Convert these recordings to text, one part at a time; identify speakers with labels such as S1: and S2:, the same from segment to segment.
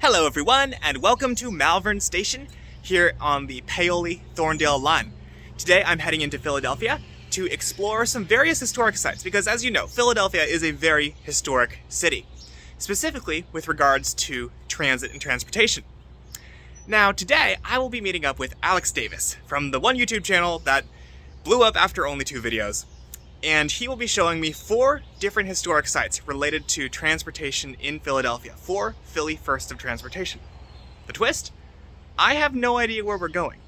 S1: Hello everyone, and welcome to Malvern Station here on the Paoli-Thorndale line. Today I'm heading into Philadelphia to explore some various historic sites because, as you know, Philadelphia is a very historic city, specifically with regards to transit and transportation. Now today I will be meeting up with Alex Davis from the one YouTube channel that blew up after only 2 videos. And he will be showing me 4 different historic sites related to transportation in Philadelphia. 4 Philly firsts of transportation. The twist? I have no idea where we're going.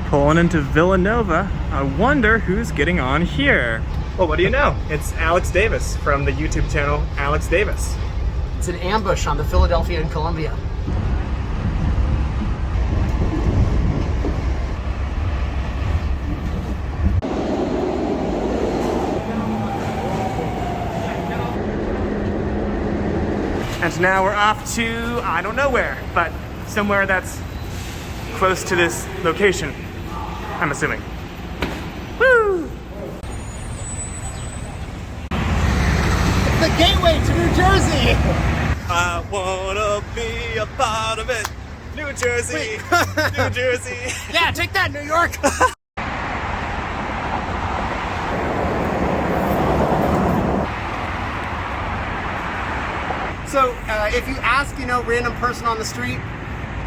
S1: Pulling into Villanova. I wonder who's getting on here. Well, what do you know? It's Alex Davis from the YouTube channel Alex Davis.
S2: It's an ambush on the Philadelphia and Columbia.
S1: And now we're off to, I don't know where, but somewhere that's close to this location, I'm assuming. Woo!
S2: It's the gateway to New Jersey!
S1: I wanna be a part of it. New Jersey, New Jersey.
S2: Yeah, take that, New York! So, if you ask, random person on the street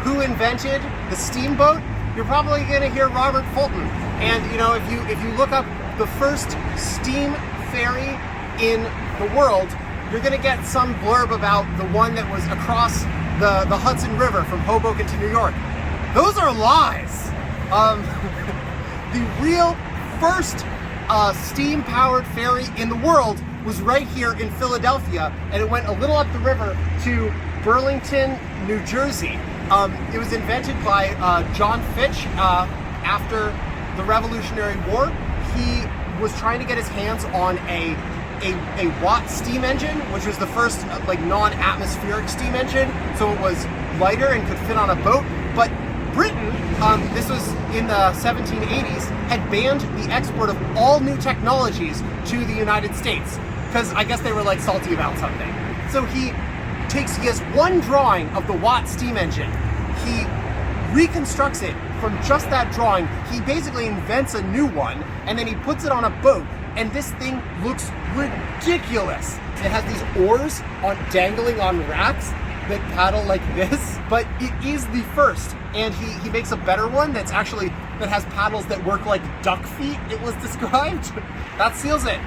S2: who invented the steamboat, you're probably gonna hear Robert Fulton. And if you look up the first steam ferry in the world, you're gonna get some blurb about the one that was across the Hudson River from Hoboken to New York. Those are lies. The real first steam-powered ferry in the world was right here in Philadelphia, and it went a little up the river to Burlington, New Jersey. It was invented by John Fitch after the Revolutionary War. He was trying to get his hands on a Watt steam engine, which was the first non-atmospheric steam engine, so it was lighter and could fit on a boat. But Britain, this was in the 1780s, had banned the export of all new technologies to the United States because I guess they were salty about something. So he has one drawing of the Watt steam engine. He reconstructs it from just that drawing. He basically invents a new one, and then he puts it on a boat, and this thing looks ridiculous. It has these oars dangling on racks that paddle like this, but it is the first, and he makes a better one that has paddles that work like duck feet, it was described. That seals it.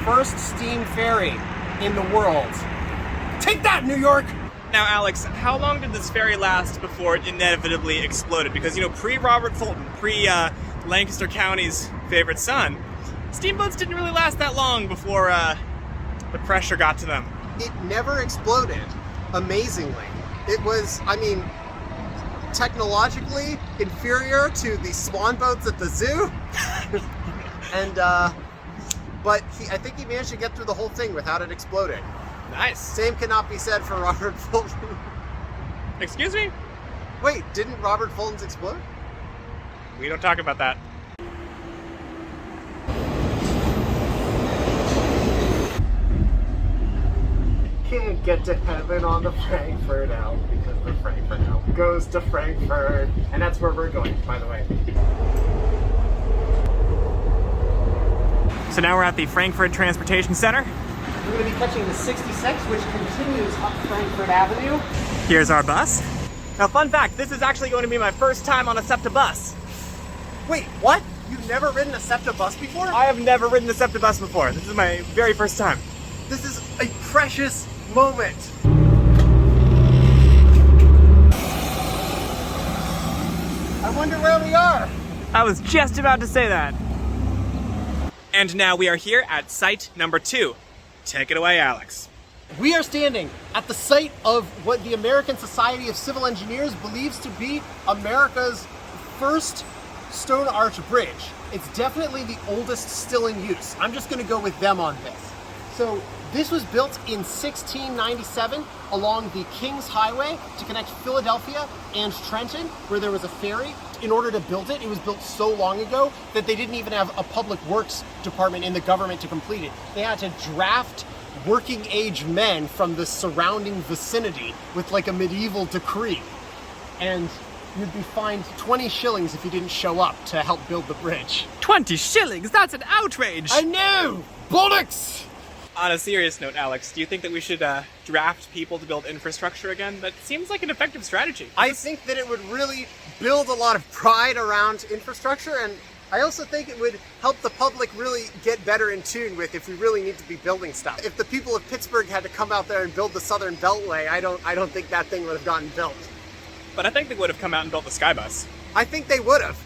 S2: First steam ferry in the world. Take that, New York!
S1: Now, Alex, how long did this ferry last before it inevitably exploded? Because, pre-Robert Fulton, pre-Lancaster County's favorite son, steamboats didn't really last that long before the pressure got to them.
S2: It never exploded, amazingly. It was, technologically inferior to the swan boats at the zoo. And, but I think he managed to get through the whole thing without it exploding.
S1: Nice.
S2: Same cannot be said for Robert Fulton.
S1: Excuse me?
S2: Wait, didn't Robert Fulton's explode?
S1: We don't talk about that.
S2: Can't get to heaven on the Frankfurt out because the Frankfurt out goes to Frankfurt. And that's where we're going, by the way.
S1: So now we're at the Frankfurt Transportation Center.
S2: We're going to be catching the 66, which continues up Frankfurt Avenue.
S1: Here's our bus. Now, fun fact, this is actually going to be my first time on a SEPTA bus.
S2: Wait, what? You've never ridden a SEPTA bus before?
S1: I have never ridden a SEPTA bus before. This is my very first time.
S2: This is a precious moment. I wonder where we are.
S1: I was just about to say that. And now we are here at site number 2. Take it away, Alex.
S2: We are standing at the site of what the American Society of Civil Engineers believes to be America's first stone arch bridge. It's definitely the oldest still in use. I'm just going to go with them on this. So this was built in 1697 along the King's Highway to connect Philadelphia and Trenton, where there was a ferry. In order to build it, it was built so long ago that they didn't even have a public works department in the government to complete it. They had to draft working age men from the surrounding vicinity with like a medieval decree. And you'd be fined 20 shillings if you didn't show up to help build the bridge.
S1: 20 shillings? That's an outrage!
S2: I know! Bollocks!
S1: On a serious note, Alex, do you think that we should draft people to build infrastructure again? That seems like an effective strategy.
S2: I think that it would really build a lot of pride around infrastructure, and I also think it would help the public really get better in tune with if we really need to be building stuff. If the people of Pittsburgh had to come out there and build the Southern Beltway, I don't think that thing would have gotten built.
S1: But I think they would have come out and built the Skybus.
S2: I think they would have.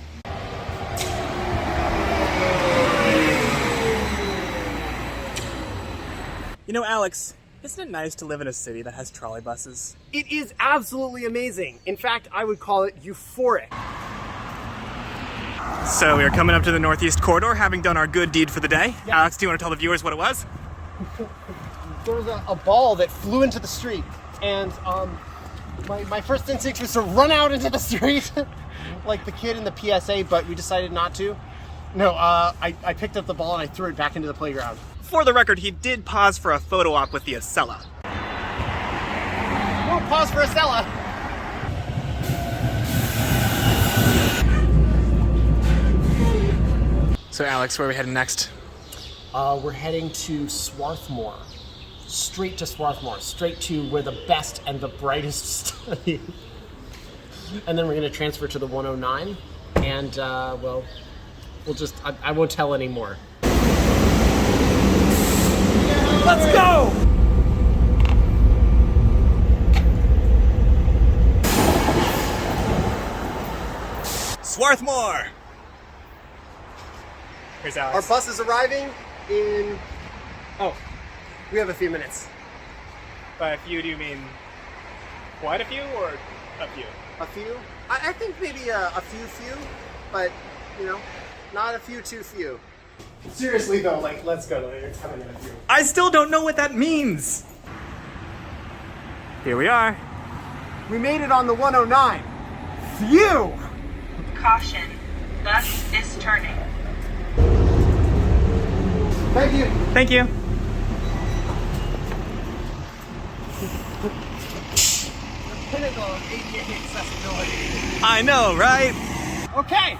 S1: You know, Alex, isn't it nice to live in a city that has trolley buses?
S2: It is absolutely amazing. In fact, I would call it euphoric.
S1: So we are coming up to the Northeast Corridor, having done our good deed for the day.
S2: Yeah.
S1: Alex, do you want to tell the viewers what it was?
S2: There was a ball that flew into the street, and my first instinct was to run out into the street like the kid in the PSA, but we decided not to. No, I picked up the ball and I threw it back into the playground.
S1: For the record, he did pause for a photo op with the Acela.
S2: Whoa, pause for Acela.
S1: So Alex, where are we heading next?
S2: We're heading to Swarthmore. Straight to Swarthmore. Straight to where the best and the brightest study. And then we're going to transfer to the 109. And, well, we'll just... I won't tell any more. Let's go!
S1: Swarthmore! Here's Alex.
S2: Our bus is arriving in... Oh, we have a few minutes.
S1: By a few, do you mean quite a few or a few?
S2: A few? I think maybe a few, but, you know, not a few too few. Seriously though, like, let's go. It's coming in a few.
S1: I still don't know what that means! Here we are.
S2: We made it on the 109. Phew!
S3: Caution, bus is turning.
S2: Thank you.
S1: Thank you.
S2: The pinnacle of ADA accessibility.
S1: I know, right?
S2: Okay,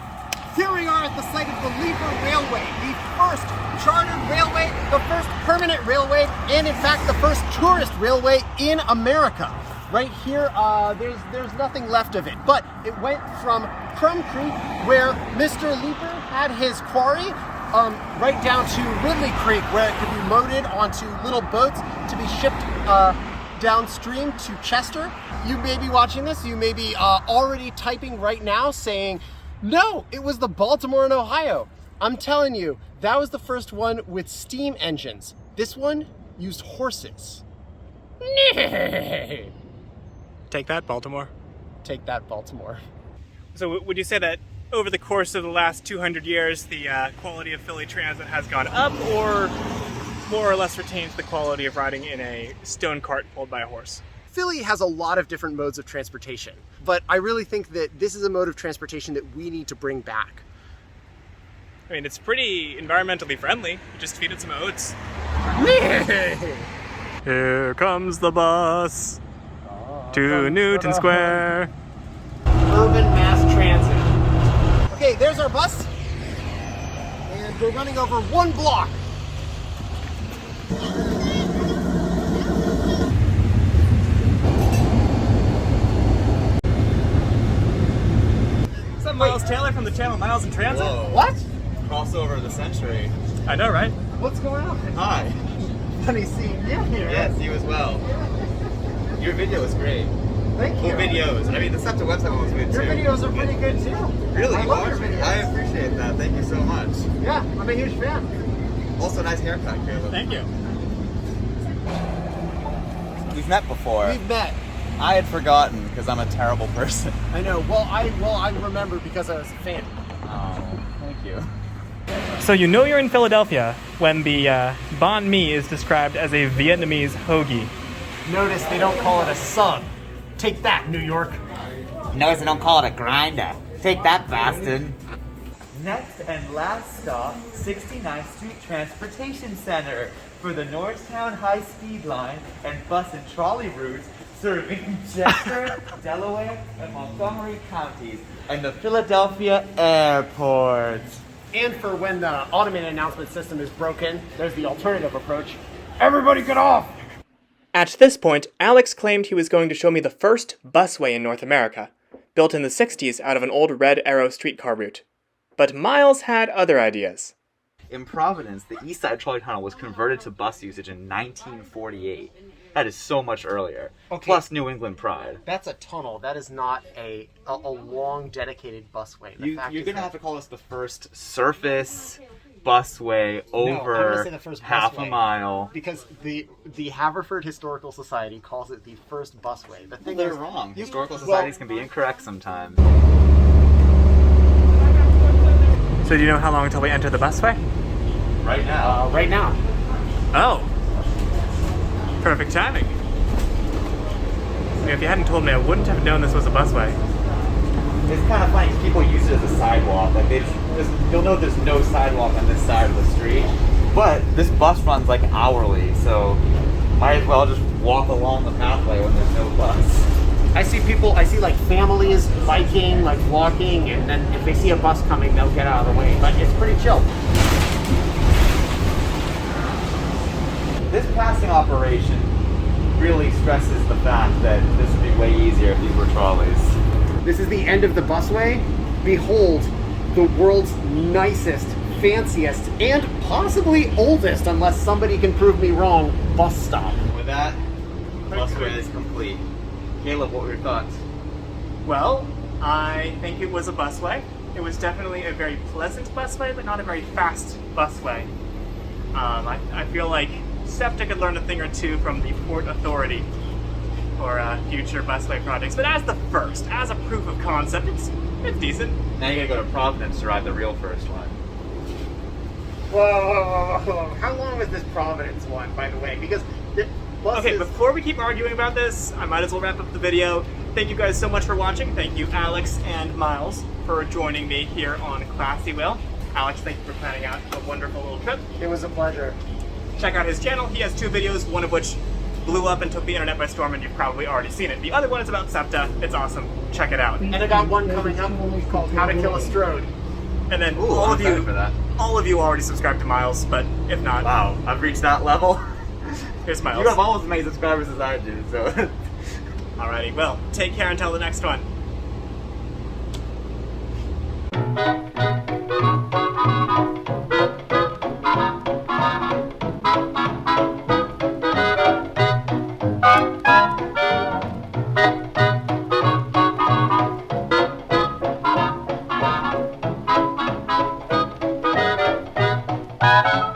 S2: here we are at the site of the Leiper Railway, the first chartered railway, the first permanent railway, and in fact the first tourist railway in America. Right here, there's nothing left of it, but it went from Crum Creek, where Mr. Leiper had his quarry, right down to Ridley Creek, where it could be loaded onto little boats to be shipped downstream to Chester. You may be watching this, you may be already typing right now saying, no, it was the Baltimore and Ohio. I'm telling you, that was the first one with steam engines. This one used horses.
S1: Take that, Baltimore.
S2: Take that, Baltimore.
S1: So would you say that over the course of the last 200 years, the quality of Philly transit has gone up, or more or less retains the quality of riding in a stone cart pulled by a horse?
S2: Philly has a lot of different modes of transportation, but I really think that this is a mode of transportation that we need to bring back.
S1: I mean, it's pretty environmentally friendly. You just feed it some oats. Here comes the bus to Newton Square.
S2: Urban mass transit. Okay, there's our bus, and we're running over one block.
S1: Is that Miles Taylor from the channel Miles in Transit?
S4: Whoa.
S2: What?
S4: Crossover of the century.
S1: I know, right?
S2: What's going on?
S4: Hi.
S2: Funny seeing you here.
S4: Yes, you as well. Your video was great.
S2: Thank
S4: Cool
S2: you.
S4: videos. I mean, the stuff to website was good too.
S2: Your videos are pretty good too.
S4: Really?
S2: I love your videos.
S4: I appreciate that. Thank you so much.
S2: Yeah, I'm a huge fan.
S4: Also, nice haircut, Caleb.
S1: Thank you.
S4: We've met before.
S2: We've met.
S4: I had forgotten because I'm a terrible person.
S2: I know. Well, I remember because I was a fan.
S4: Oh, thank you.
S1: So you know you're in Philadelphia when the banh mi is described as a Vietnamese hoagie.
S2: Notice they don't call it a sub. Take that, New York.
S4: Notice I don't call it a grinder. Take that, bastard.
S5: Next and last stop, 69th Street Transportation Center for the Norristown High Speed Line and bus and trolley routes serving Chester, Delaware, and Montgomery counties, and the Philadelphia Airport.
S2: And for when the automated announcement system is broken, there's the alternative approach. Everybody get off!
S1: At this point, Alex claimed he was going to show me the first busway in North America, built in the 60s out of an old Red Arrow streetcar route. But Miles had other ideas.
S5: In Providence, the East Side Trolley Tunnel was converted to bus usage in 1948. That is so much earlier.
S2: Okay.
S5: Plus New England pride.
S2: That's a tunnel. That is not a long, dedicated busway.
S5: You're going to have to call this the first surface busway over
S2: I'm gonna say the first
S5: half
S2: busway.
S5: a mile.
S2: Because the Haverford Historical Society calls it the first busway. The thing
S5: They're
S2: is,
S5: wrong. Historical
S2: well-
S5: societies can be incorrect sometimes.
S1: So do you know how long until we enter the busway?
S5: Right now.
S2: right now.
S1: Oh. Perfect timing. If you hadn't told me, I wouldn't have known this was a busway.
S5: It's kind of funny 'cause people use it as a sidewalk. Like you'll know there's no sidewalk on this side of the street, but this bus runs like hourly, so might as well just walk along the pathway when there's no bus.
S2: I see like families biking, like walking, and then if they see a bus coming, they'll get out of the way. But it's pretty chill.
S5: This passing operation really stresses the fact that this would be way easier if these were trolleys.
S2: This is the end of the busway. Behold, the world's nicest, fanciest, and possibly oldest, unless somebody can prove me wrong, bus stop.
S5: With that, busway is complete. Caleb, what were your thoughts?
S1: Well, I think it was a busway. It was definitely a very pleasant busway, but not a very fast busway. I feel like SEPTA could learn a thing or two from the Port Authority for future busway projects. But as a proof of concept, it's decent.
S5: Now you gotta go to Providence to ride the real first one.
S2: Whoa. How long was this Providence one, by the way? Because the buses...
S1: Okay, before we keep arguing about this, I might as well wrap up the video. Thank you guys so much for watching. Thank you, Alex and Miles, for joining me here on Classy Will. Alex, thank you for planning out a wonderful little trip.
S2: It was a pleasure.
S1: Check out his channel. He has 2 videos, one of which blew up and took the internet by storm, and you've probably already seen it. The other one is about SEPTA. It's awesome. Check it out.
S2: And I got one coming up called How to Kill a Strode.
S1: And then
S5: Ooh,
S1: all
S5: I'm
S1: of
S5: excited
S1: you,
S5: for that.
S1: all of you already subscribed to Miles, but if not,
S5: Wow, I've reached that level.
S1: here's Miles.
S5: You have almost as many subscribers as I do, so.
S1: Alrighty, well, take care until the next one.
S6: Bye.